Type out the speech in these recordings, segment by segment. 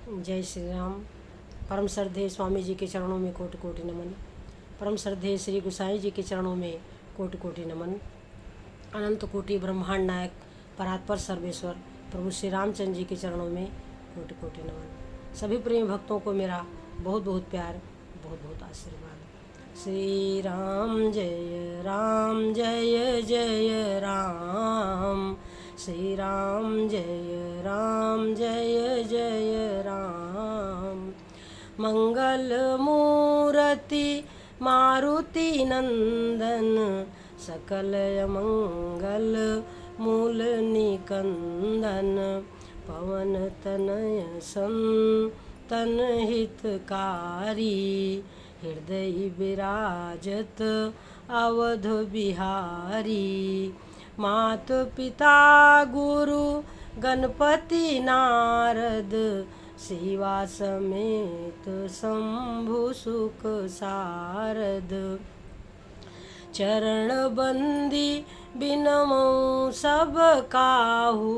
जय श्री राम। परम श्रद्धेय स्वामी जी के चरणों में कोटि कोटि नमन। परम श्रद्धेय श्री गुसाई जी के चरणों में कोटि कोटि नमन। अनंत कोटि ब्रह्मांड नायक परात्पर सर्वेश्वर प्रभु श्री रामचंद्र जी के चरणों में कोटि कोटि नमन। सभी प्रेम भक्तों को मेरा बहुत बहुत प्यार, बहुत बहुत आशीर्वाद। श्री राम जय जय राम। श्री राम जय जय राम। मंगल मूर्ति मारुति नंदन, सकल मंगल मूल निकंदन। पवन तनय संतन हितकारी, हृदय विराजत अवध बिहारी। मात पिता गुरु गणपति नारद, शिवा समेत शंभु सुख सारद। चरण बंदी बिनमो सब काहू,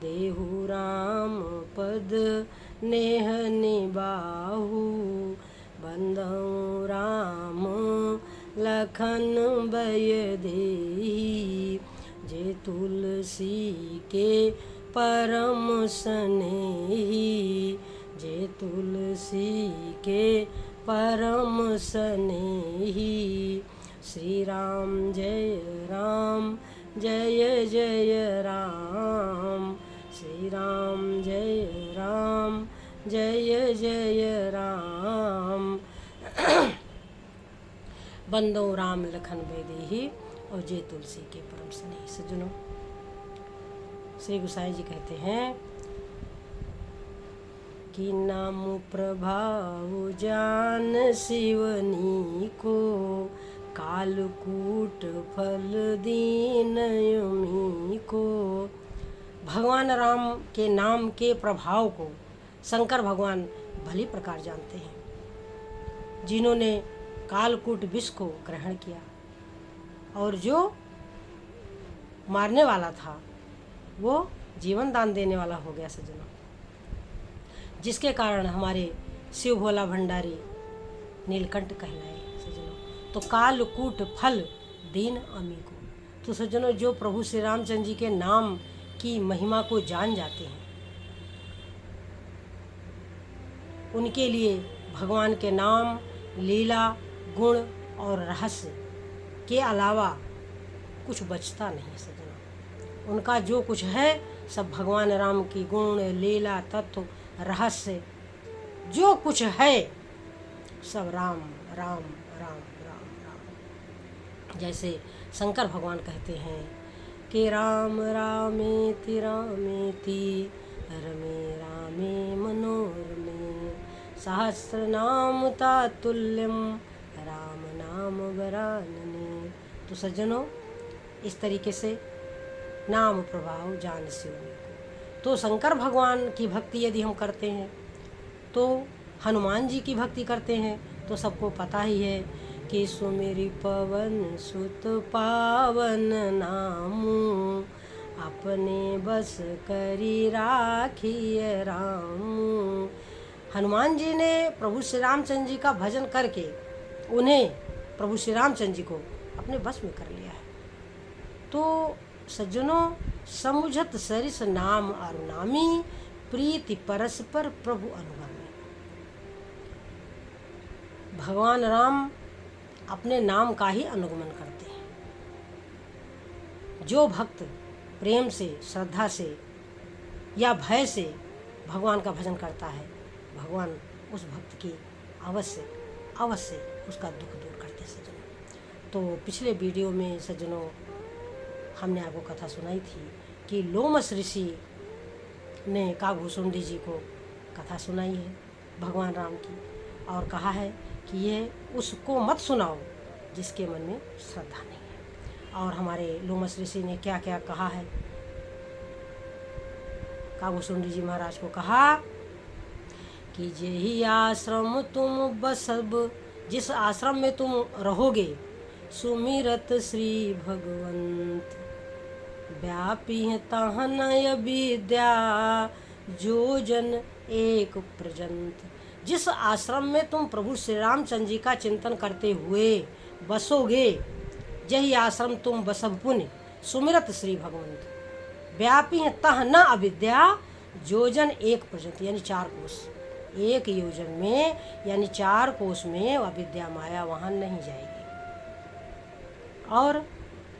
देहु राम पद नेह निबाहु। बंधु राम लखन बय देहि, जे तुलसी के परम स्नेही। जे तुलसी के परम स्नेही। श्री राम जय जय राम। श्री राम जय जय राम। बंदो राम लखन बेदेही, और जय तुलसी के परम स्नेही। सज्जनों, श्री गुसाई जी कहते हैं कि नाम प्रभाव जान शिवनी को, कालकूट फल दीन यमी को। भगवान राम के नाम के प्रभाव को शंकर भगवान भली प्रकार जानते हैं। जिन्होंने कालकूट विष को ग्रहण किया और जो मारने वाला था वो जीवन दान देने वाला हो गया सज्जनों, जिसके कारण हमारे शिव भोला भंडारी नीलकंठ कहलाए सज्जनों। तो कालकूट फल दीन अमी को। तो सज्जनों, जो प्रभु श्री रामचंद्र जी के नाम की महिमा को जान जाते हैं, उनके लिए भगवान के नाम, लीला, गुण और रहस्य के अलावा कुछ बचता नहीं सज्जनों। उनका जो कुछ है सब भगवान राम की गुण, लीला, तत्व, रहस्य जो कुछ है सब राम राम राम राम राम। जैसे शंकर भगवान कहते हैं कि राम रामेति रामेति, रमे रामे मनोरमे। सहस्रनाम तातुल्यम, राम नाम वरानने। तो सज्जनों, इस तरीके से नाम प्रभाव जान शिवनी को। तो शंकर भगवान की भक्ति यदि हम करते हैं, तो हनुमान जी की भक्ति करते हैं, तो सबको पता ही है कि सुमिरि पवन सुत पावन नामू, अपने बस करी राखिए रामू। हनुमान जी ने प्रभु श्री रामचंद्र जी का भजन करके उन्हें, प्रभु श्री रामचंद्र जी को अपने बस में कर लिया है। तो सज्जनों, समुझत सरिस नाम अरुनामी, प्रीति परस्पर प्रभु अनुगामी। भगवान राम अपने नाम का ही अनुगमन करते हैं। जो भक्त प्रेम से, श्रद्धा से या भय से भगवान का भजन करता है, भगवान उस भक्त की अवश्य उसका दुख दूर करते सज्जनों। तो पिछले वीडियो में सज्जनों हमने आपको कथा सुनाई थी कि लोमस ऋषि ने काकभूषुंडी जी को कथा सुनाई है भगवान राम की, और कहा है कि ये उसको मत सुनाओ जिसके मन में श्रद्धा नहीं है। और हमारे लोमस ऋषि ने क्या क्या कहा है। काकभूषुंडी जी महाराज को कहा कि जेहि आश्रम तुम बसब, जिस आश्रम में तुम रहोगे, सुमिरत श्री भगवंत, व्यापी तहनय विद्या, जो जन एक प्रजंत। जिस आश्रम में तुम प्रभु श्री रामचंद्र जी का चिंतन करते हुए बसोगे, यही आश्रम तुम बसव पुण्य सुमिरत श्री भगवंत। व्यापी है तह न अविद्या, योजन एक प्रजंत, यानी 4 कोस। एक योजन में यानी 4 कोस में अविद्या माया वहाँ नहीं जाएगी। और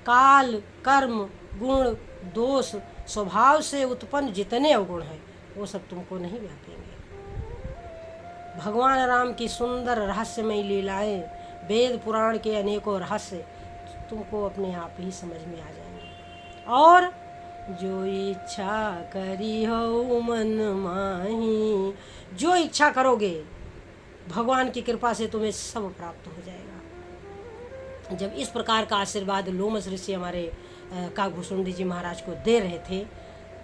काल, कर्म, गुण, दोष, स्वभाव से उत्पन्न जितने अवगुण हैं वो सब तुमको नहीं व्यापेंगे। भगवान राम की सुंदर रहस्यमयी लीलाएं, वेद पुराण के अनेकों रहस्य तुमको अपने आप ही समझ में आ जाएंगे। और जो इच्छा करी हो मन माही, जो इच्छा करोगे भगवान की कृपा से तुम्हें सब प्राप्त हो जाएगा। जब इस प्रकार का आशीर्वाद लोमस ऋषि हमारे काकभूषुंडी जी महाराज को दे रहे थे,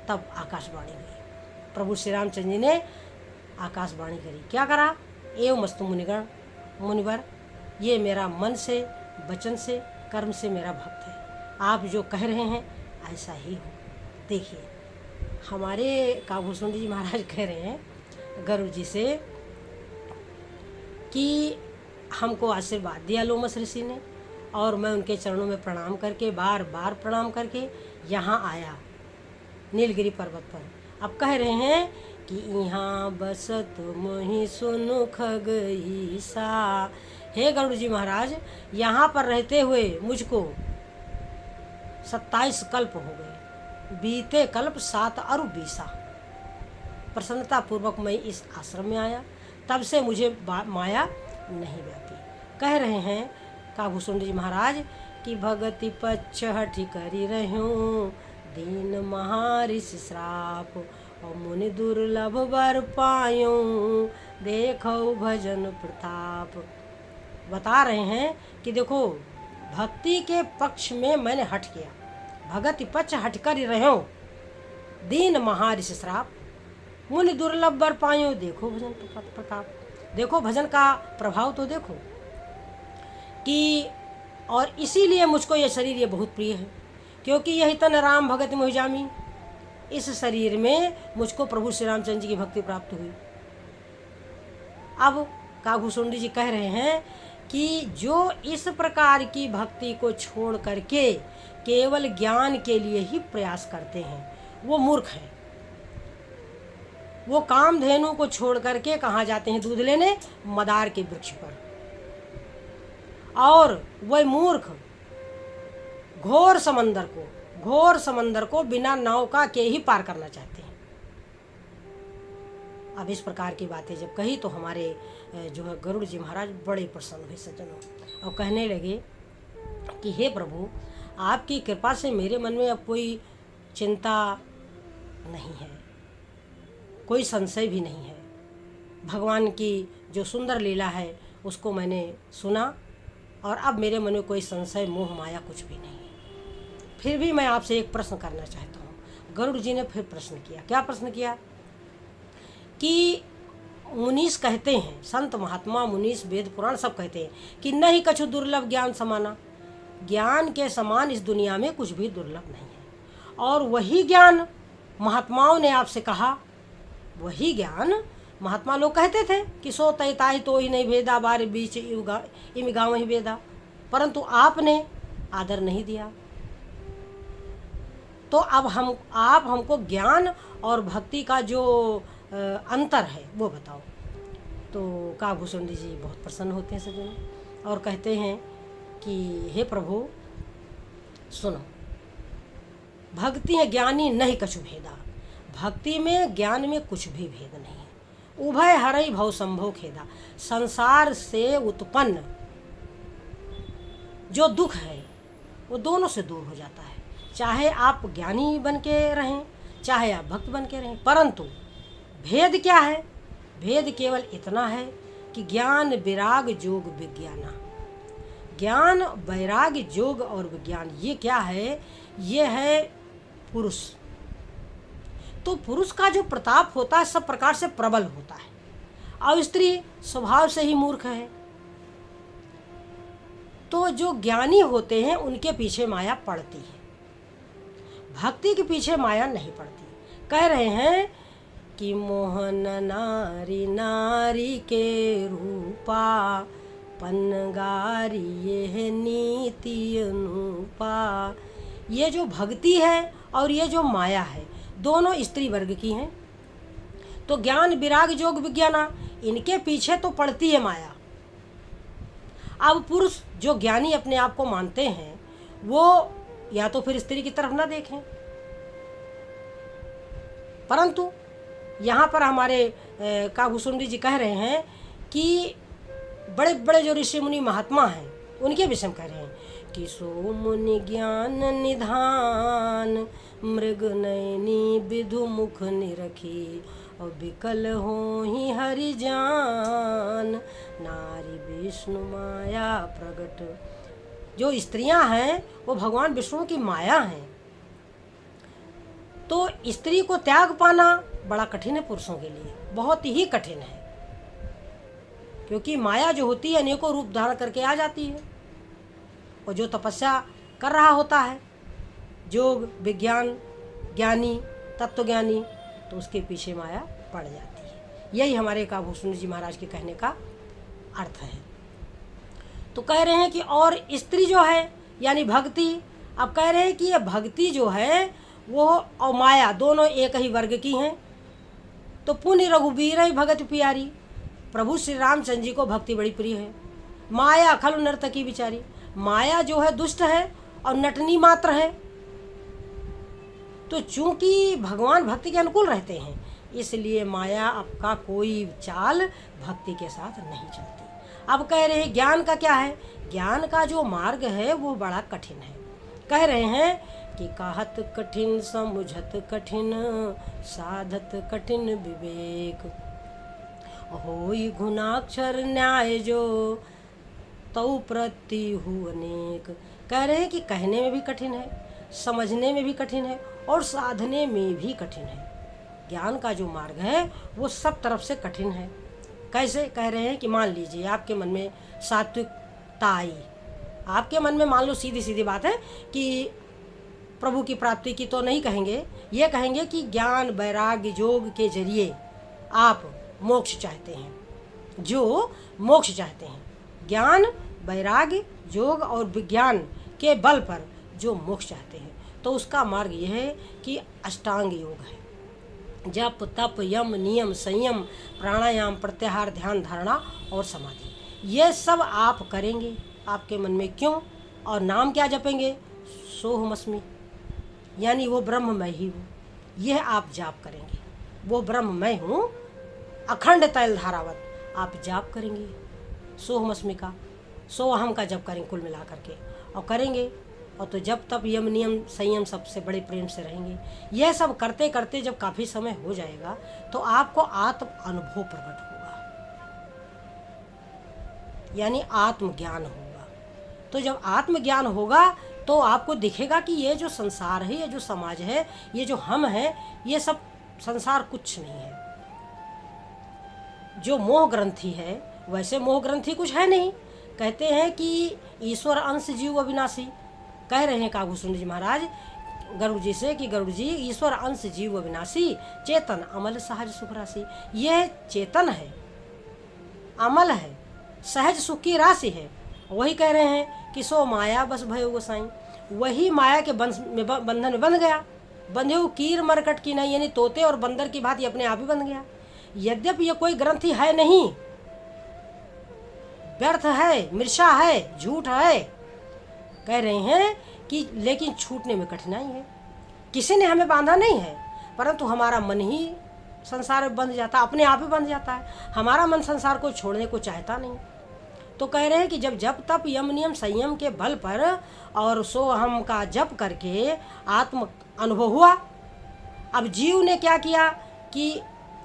तब आकाशवाणी हुई। प्रभु श्री रामचंद्र जी ने आकाशवाणी करी। क्या करा? एवं मस्तु मुनिगण, मुनिवर, ये मेरा मन से, वचन से, कर्म से मेरा भक्त है। आप जो कह रहे हैं ऐसा ही हो। देखिए, हमारे काकभूषुंडी जी महाराज कह रहे हैं गरुड़ जी से कि हमको आशीर्वाद दिया लोमस ऋषि ने, और मैं उनके चरणों में प्रणाम करके, बार बार प्रणाम करके यहाँ आया नीलगिरी पर्वत पर। अब कह रहे हैं कि यहाँ बसत मोहि सुनु खग ईसा। हे गरुड़ जी महाराज, यहाँ पर रहते हुए मुझको 27 कल्प हो गए, बीते कल्प 7 अरु 20। प्रसन्नता पूर्वक मैं इस आश्रम में आया, तब से मुझे माया नहीं व्यापी। कह रहे हैं काकभूषुंडी जी महाराज कि भगति पच्छ हठि करी रहूं, दीन महाऋषि श्राप, और मुनि दुर्लभ वर पायूं, देखो भजन प्रताप। बता रहे हैं कि देखो, भक्ति के पक्ष में मैंने हट किया, भगति पक्ष हट कर रहो, दीन महाऋषि श्राप, मुनि दुर्लभ वर पायूं, देखो भजन प्रताप। देखो भजन का प्रभाव तो देखो कि, और इसीलिए मुझको ये शरीर ये बहुत प्रिय है, क्योंकि यही तन राम भगत मोहि जामी। इस शरीर में मुझको प्रभु श्री रामचंद्र जी की भक्ति प्राप्त हुई। अब काकभूषुंडी जी कह रहे हैं कि जो इस प्रकार की भक्ति को छोड़ करके केवल ज्ञान के लिए ही प्रयास करते हैं, वो मूर्ख हैं। वो कामधेनु को छोड़ करके कहाँ जाते हैं? दूध लेने मदार के वृक्ष पर। और वह मूर्ख घोर समंदर को बिना नौका के ही पार करना चाहते हैं। अब इस प्रकार की बातें जब कही तो हमारे जो है गरुड़ जी महाराज बड़े प्रसन्न हुए सज्जनों, और कहने लगे कि हे प्रभु, आपकी कृपा से मेरे मन में अब कोई चिंता नहीं है, कोई संशय भी नहीं है। भगवान की जो सुंदर लीला है उसको मैंने सुना, और अब मेरे मन में कोई संशय, मोह, माया कुछ भी नहीं है। फिर भी मैं आपसे एक प्रश्न करना चाहता हूँ। गरुड़ जी ने फिर प्रश्न किया। क्या प्रश्न किया? कि मुनीस कहते हैं, संत महात्मा मुनीस वेद पुराण सब कहते हैं कि नहीं कछु दुर्लभ ज्ञान समाना, ज्ञान के समान इस दुनिया में कुछ भी दुर्लभ नहीं है। और वही ज्ञान महात्माओं ने आपसे कहा, वही ज्ञान महात्मा लोग कहते थे कि सो तैताही तो ही नहीं भेदा, बार बीच इम गाँव ही भेदा, परंतु आपने आदर नहीं दिया। तो अब आप हमको ज्ञान और भक्ति का जो अंतर है वो बताओ। तो काकभूषुंडी जी बहुत प्रसन्न होते हैं सज्जन, और कहते हैं कि हे प्रभु सुनो, भक्ति है ज्ञानी नहीं कछु भेदा, भक्ति में ज्ञान में कुछ भी भेद नहीं है। उभय हरई भव संभव खेदा, संसार से उत्पन्न जो दुख है वो दोनों से दूर हो जाता है। चाहे आप ज्ञानी बन के रहें, चाहे आप भक्त बन के रहें, परंतु भेद क्या है? भेद केवल इतना है कि ज्ञान विराग जोग विज्ञाना। ज्ञान, वैराग्य, जोग और विज्ञान, ये क्या है? ये है पुरुष। तो पुरुष का जो प्रताप होता है सब प्रकार से प्रबल होता है, और स्त्री स्वभाव से ही मूर्ख है। तो जो ज्ञानी होते हैं उनके पीछे माया पड़ती है, भक्ति के पीछे माया नहीं पड़ती। कह रहे हैं कि मोहन नारी नारी के रूपा, पनगारी ये नीति अनूपा। ये जो भक्ति है और ये जो माया है दोनों स्त्री वर्ग की हैं। तो ज्ञान विराग जोग विज्ञाना, इनके पीछे तो पड़ती है माया। अब पुरुष जो ज्ञानी अपने आप को मानते हैं वो या तो फिर स्त्री की तरफ ना देखें, परंतु यहाँ पर हमारे काभूसुंडी जी कह रहे हैं कि बड़े बड़े जो ऋषि मुनि महात्मा हैं उनके विषय में कह रहे हैं कि सो मुनि ज्ञान निधान, मृग नयनी विधु मुख निरखी, और विकल हो ही हरि जान, नारी विष्णु माया प्रगट। जो स्त्रियां हैं वो भगवान विष्णु की माया हैं। तो स्त्री को त्याग पाना बड़ा कठिन है पुरुषों के लिए, बहुत ही कठिन है, क्योंकि माया जो होती है अनेकों रूप धारण करके आ जाती है। और जो तपस्या कर रहा होता है योग विज्ञान ज्ञानी तत्वज्ञानी, तो उसके पीछे माया पड़ जाती है। यही हमारे काभूषण जी महाराज के कहने का अर्थ है। तो कह रहे हैं कि और स्त्री जो है यानी भक्ति, अब कह रहे हैं कि ये भक्ति जो है वो और माया दोनों एक ही वर्ग की हैं। तो पुण्य रघुबीर ही भगत प्यारी, प्रभु श्री रामचंद्र जी को भक्ति बड़ी प्रिय है। माया खलु नर्तकी बिचारी, माया जो है दुष्ट है और नटनी मात्र है। तो चूंकि भगवान भक्ति के अनुकूल रहते हैं इसलिए माया आपका कोई चाल भक्ति के साथ नहीं चलती। अब कह रहे हैं ज्ञान का क्या है, ज्ञान का जो मार्ग है वो बड़ा कठिन है। कह रहे हैं कि कहत कठिन समुझत कठिन, साधत कठिन विवेक, होई गुणाक्षर न्याय जो, तौ प्रति हु अनेक। कह रहे हैं कि कहने में भी कठिन है, समझने में भी कठिन है और साधने में भी कठिन है। ज्ञान का जो मार्ग है वो सब तरफ से कठिन है। कैसे? कह रहे हैं कि मान लीजिए आपके मन में सात्विकता आई, आपके मन में मान लो सीधी सीधी बात है कि प्रभु की प्राप्ति की तो नहीं कहेंगे, ये कहेंगे कि ज्ञान वैराग्य योग के जरिए आप मोक्ष चाहते हैं। जो मोक्ष चाहते हैं, ज्ञान वैराग्य योग और विज्ञान के बल पर जो मोक्ष चाहते हैं, तो उसका मार्ग यह है कि अष्टांग योग है। जप तप यम नियम संयम प्राणायाम प्रत्याहार ध्यान धारणा और समाधि, ये सब आप करेंगे आपके मन में। क्यों? और नाम क्या जपेंगे? सोहमस्मि, यानी वो ब्रह्म मैं ही हूँ, यह आप जाप करेंगे। वो ब्रह्म मैं हूँ अखंड तैल धारावत आप जाप करेंगे सोहमस्मि का, सोहम का जप करेंगे कुल मिला करके और करेंगे। और तो जब तब यम नियम संयम सबसे बड़े प्रेम से रहेंगे। यह सब करते करते जब काफ़ी समय हो जाएगा तो आपको आत्म अनुभव प्रकट होगा, यानी आत्मज्ञान होगा। तो जब आत्मज्ञान होगा तो आपको दिखेगा कि ये जो संसार है, ये जो समाज है, ये जो हम हैं, ये सब संसार कुछ नहीं है। जो मोह ग्रंथि है वैसे मोह ग्रंथि कुछ है नहीं। कहते हैं कि ईश्वर अंश जीव अविनाशी। कह रहे हैं काभूषण जी महाराज गरुड़ जी से कि गरुड़ जी ईश्वर अंश जीव अविनाशी, चेतन अमल सहज सुख राशि। यह चेतन है, अमल है, सहज सुख की राशि है। वही कह रहे हैं कि सो माया बस भयो गोसाई, वही माया के बंधन में बंध गया। बंधे हुए कीर मरकट की नहीं, यानी तोते और बंदर की बात ये अपने आप ही बंध गया। यद्यपि ये कोई ग्रंथि है नहीं, व्यर्थ है, मृषा है, झूठ है, कह रहे हैं कि लेकिन छूटने में कठिनाई है। किसी ने हमें बांधा नहीं है, परंतु हमारा मन ही संसार में बंध जाता, अपने आप ही बंध जाता है। हमारा मन संसार को छोड़ने को चाहता नहीं। तो कह रहे हैं कि जब जप तप यम नियम संयम के बल पर और सो हम का जप करके आत्म अनुभव हुआ। अब जीव ने क्या किया कि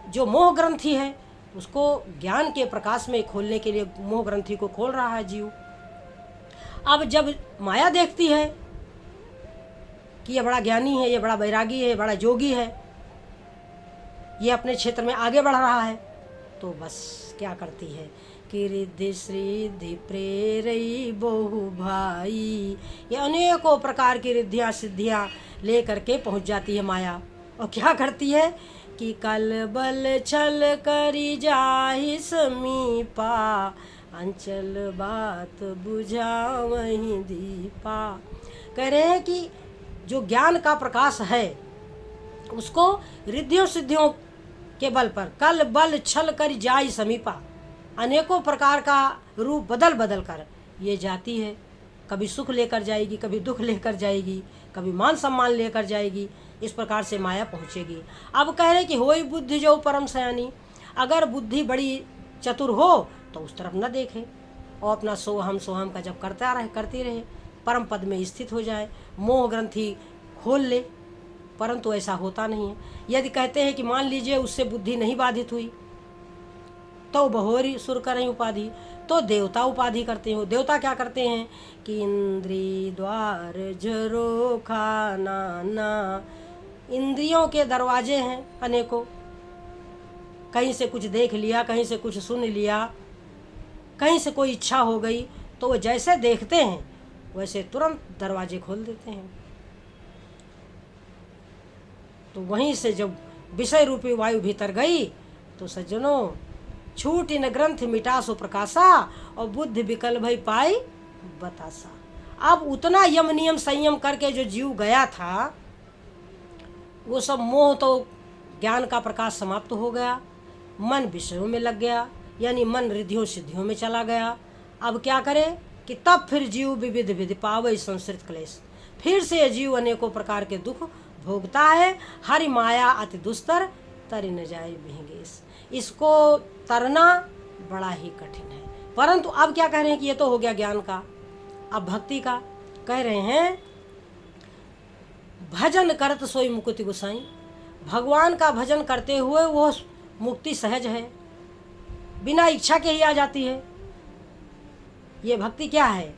जो मोह ग्रंथि है उसको ज्ञान के प्रकाश में खोलने के लिए मोह ग्रंथि को खोल रहा है जीव। अब जब माया देखती है कि ये बड़ा ज्ञानी है, ये बड़ा वैरागी है, बड़ा योगी है, ये अपने क्षेत्र में आगे बढ़ रहा है, तो बस क्या करती है कि रिद्धि श्रीधि प्रेरई बहु भाई, ये अनेकों प्रकार की रिद्धियाँ सिद्धियाँ ले करके पहुँच जाती है माया। और क्या करती है कि कल बल छल करी जाहि समीपा, अंचल बात बुझावहि दीपा। कह रहे हैं कि जो ज्ञान का प्रकाश है उसको रिद्धियों सिद्धियों के बल पर कल बल छल कर जाई समीपा, अनेकों प्रकार का रूप बदल बदल कर ये जाती है। कभी सुख लेकर जाएगी, कभी दुख लेकर जाएगी, कभी मान सम्मान लेकर जाएगी। इस प्रकार से माया पहुँचेगी। अब कह रहे कि होई बुद्धि जो परम सयानी, अगर बुद्धि बड़ी चतुर हो तो उस तरफ न देखे और अपना सोहम का जब करती रहे, परम पद में स्थित हो जाए, मोह ग्रंथि खोल ले। परंतु ऐसा होता नहीं है। यदि कहते हैं कि मान लीजिए उससे बुद्धि नहीं बाधित हुई तो बहोरी सुर करहीं उपाधि, तो देवता उपाधि करते हो। देवता क्या करते हैं कि इंद्री द्वार झरोखा नाना, इंद्रियों के दरवाजे हैं अनेकों। कहीं से कुछ देख लिया, कहीं से कुछ सुन लिया, कहीं से कोई इच्छा हो गई, तो वो जैसे देखते हैं वैसे तुरंत दरवाजे खोल देते हैं। तो वहीं से जब विषय रूपी वायु भीतर गई तो सज्जनों छूट इन ग्रंथ मिटा सो प्रकाशा, और बुद्धि विकल भई पाई बतासा। अब उतना यम नियम संयम करके जो जीव गया था वो सब मोह तो ज्ञान का प्रकाश समाप्त हो गया, मन विषयों में लग गया, यानी मन रिद्धियों सिद्धियों में चला गया। अब क्या करे कि तब फिर जीव विविध विधि पावै संसृत क्लेश, फिर से जीव अनेकों प्रकार के दुख भोगता है। हरि माया अति दुस्तर तरि न जाए भिंगेश, इसको तरना बड़ा ही कठिन है। परंतु अब क्या कह रहे हैं कि ये तो हो गया ज्ञान का। अब भक्ति का कह रहे हैं भजन करत सोई मुक्ति गुसाई, भगवान का भजन करते हुए वो मुक्ति सहज है, बिना इच्छा के ही आ जाती है। ये भक्ति क्या है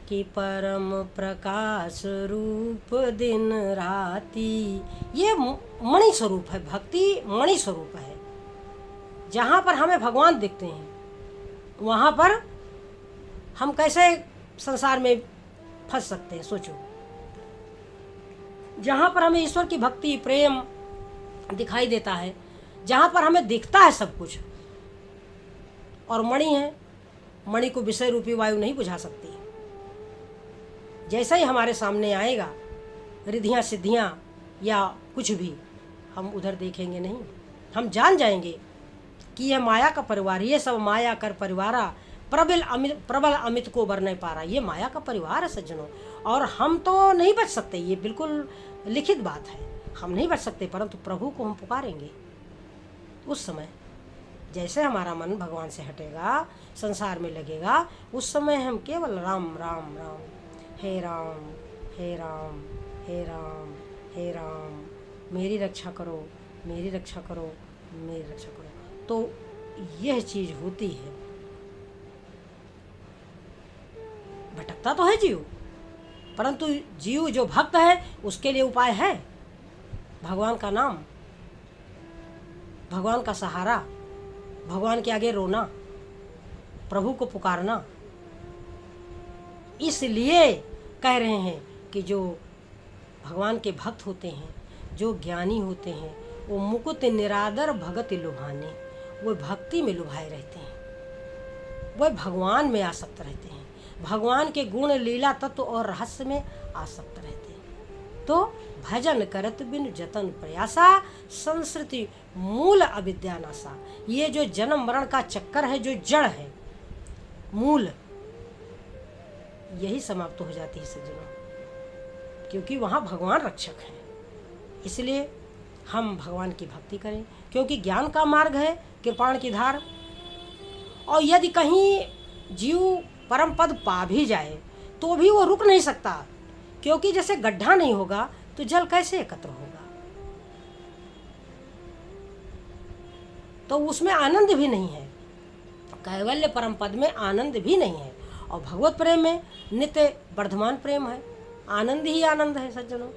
कि परम प्रकाश रूप दिन राती, ये मणि स्वरूप है। भक्ति मणि स्वरूप है। जहाँ पर हमें भगवान दिखते हैं वहाँ पर हम कैसे संसार में फंस सकते हैं, सोचो। जहाँ पर हमें ईश्वर की भक्ति प्रेम दिखाई देता है, जहाँ पर हमें दिखता है सब कुछ, और मणि है, मणि को विषय रूपी वायु नहीं बुझा सकती। जैसा ही हमारे सामने आएगा रिद्धियाँ सिद्धियाँ या कुछ भी, हम उधर देखेंगे नहीं, हम जान जाएंगे कि यह माया का परिवार, ये सब माया कर परिवारा, प्रबल अमित को बर नहीं पा रहा। ये माया का परिवार है सज्जनों, और हम तो नहीं बच सकते, ये बिल्कुल लिखित बात है, हम नहीं बच सकते। परंतु प्रभु को हम पुकारेंगे। उस समय जैसे हमारा मन भगवान से हटेगा, संसार में लगेगा, उस समय हम केवल राम राम राम, हे राम हे राम हे राम हे राम, मेरी रक्षा करो, मेरी रक्षा करो, मेरी रक्षा करो। तो यह चीज होती है। भटकता तो है जीव, परंतु जीव जो भक्त है उसके लिए उपाय है भगवान का नाम, भगवान का सहारा, भगवान के आगे रोना, प्रभु को पुकारना। इसलिए कह रहे हैं कि जो भगवान के भक्त होते हैं, जो ज्ञानी होते हैं, वो मुकुट निरादर भगति लुभाने, वो भक्ति में लुभाए रहते हैं, वो भगवान में आसक्त रहते हैं, भगवान के गुण लीला तत्व और रहस्य में आसक्त रहते हैं। तो भजन करत बिन जतन प्रयासा, संस्कृति मूल अविद्या नासा। ये जो जन्म मरण का चक्कर है, जो जड़ है, मूल, यही समाप्त हो जाती है सज्जनों, क्योंकि वहाँ भगवान रक्षक हैं। इसलिए हम भगवान की भक्ति करें, क्योंकि ज्ञान का मार्ग है कृपाण की धार। और यदि कहीं जीव परम पद पा भी जाए तो भी वो रुक नहीं सकता, क्योंकि जैसे गड्ढा नहीं होगा तो जल कैसे एकत्र होगा, तो उसमें आनंद भी नहीं है। कैवल्य परम पद में आनंद भी नहीं है, और भगवत प्रेम में नित्य वर्धमान प्रेम है, आनंद ही आनंद है सज्जनों।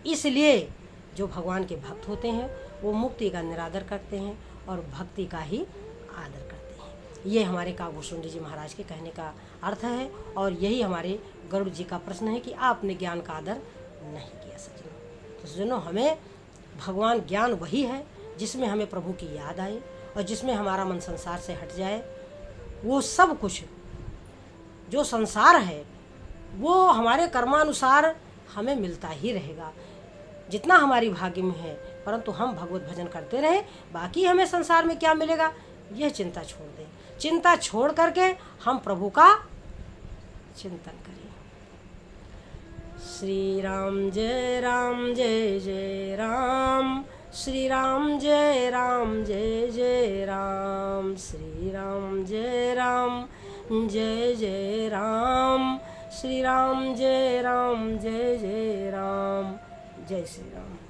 इसलिए जो भगवान के भक्त होते हैं वो मुक्ति का निरादर करते हैं और भक्ति का ही आदर करते हैं। ये हमारे काकभूषुंडी जी महाराज के कहने का अर्थ है, और यही हमारे गरुड़ जी का प्रश्न है कि आपने ज्ञान का आदर नहीं किया सज्जनों। तो सज्जनों, हमें भगवान ज्ञान वही है जिसमें हमें प्रभु की याद आए और जिसमें हमारा मन संसार से हट जाए। वो सब कुछ जो संसार है वो हमारे कर्मानुसार हमें मिलता ही रहेगा, जितना हमारी भाग्य में है, परंतु हम भगवत भजन करते रहे। बाकी हमें संसार में क्या मिलेगा यह चिंता छोड़ दें। चिंता छोड़ करके हम प्रभु का चिंतन करें। श्री राम जय जय राम, श्री राम जय जय राम, श्री राम जय जय राम, श्री राम जय जय राम। जय श्री राम।